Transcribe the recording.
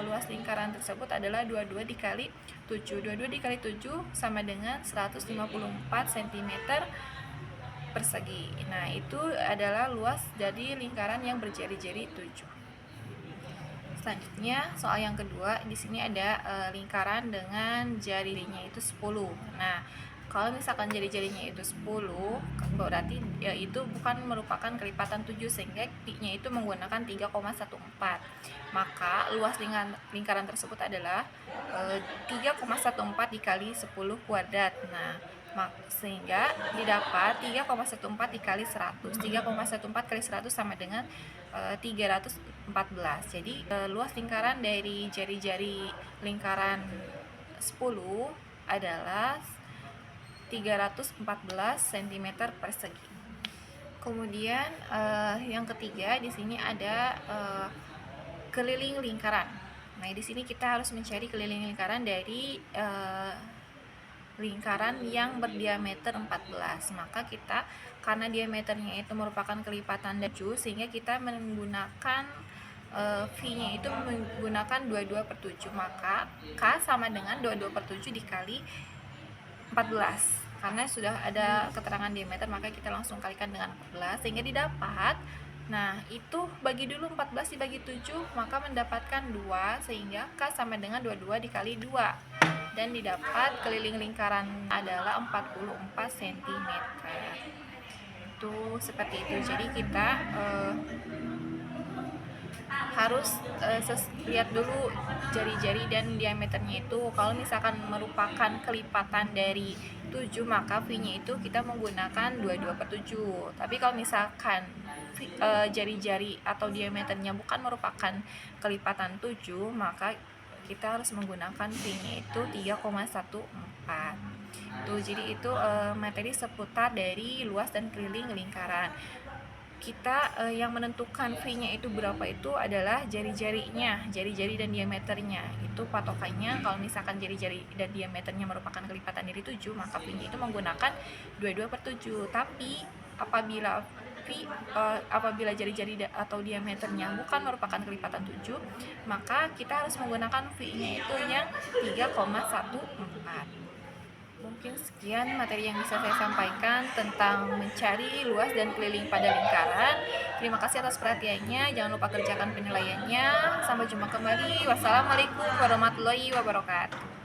luas lingkaran tersebut adalah 22 dikali 7. 22 dikali 7 sama dengan 154 cm persegi. Nah, itu adalah luas dari lingkaran yang berjari-jari 7. Selanjutnya, soal yang kedua, di sini ada lingkaran dengan jarinya itu 10. Nah, kalau misalkan jari-jarinya itu 10, berarti itu bukan merupakan kelipatan 7, sehingga pi-nya itu menggunakan 3,14. Maka luas lingkaran tersebut adalah 3,14 dikali 10 kuadrat. Nah, sehingga didapat 3,14 dikali 100. 3,14 kali 100 sama dengan 314. Jadi luas lingkaran dari jari-jari lingkaran 10 adalah 314 cm persegi. Kemudian yang ketiga di sini ada keliling lingkaran. Nah, di sini kita harus mencari keliling lingkaran dari lingkaran yang berdiameter 14. Maka kita, karena diameternya itu merupakan kelipatan 7, sehingga kita menggunakan V-nya itu menggunakan 22/7. Maka K sama dengan 22/7 dikali 14. Karena sudah ada keterangan diameter, maka kita langsung kalikan dengan 14 sehingga didapat. Nah, itu bagi dulu 14 dibagi 7, maka mendapatkan 2, sehingga K sama dengan 22 dikali 2. Dan didapat keliling lingkaran adalah 44 cm. Itu seperti itu. Jadi kita harus lihat dulu jari-jari dan diameternya itu. Kalau misalkan merupakan kelipatan dari 7, maka V-nya itu kita menggunakan 22/7. Tapi kalau misalkan jari-jari atau diameternya bukan merupakan kelipatan 7, maka kita harus menggunakan V-nya itu 3,14. Jadi itu materi seputar dari luas dan keliling lingkaran. Kita yang menentukan V-nya itu berapa itu adalah jari-jarinya, jari-jari dan diameternya. Itu patokannya. Kalau misalkan jari-jari dan diameternya merupakan kelipatan dari 7, maka V-nya itu menggunakan 22/7. Tapi apabila jari-jari atau diameternya bukan merupakan kelipatan 7, maka kita harus menggunakan V-nya itu yang 3,14. Mungkin sekian materi yang bisa saya sampaikan tentang mencari luas dan keliling pada lingkaran. Terima kasih atas perhatiannya. Jangan lupa kerjakan penilaiannya. Sampai jumpa kembali. Wassalamualaikum warahmatullahi wabarakatuh.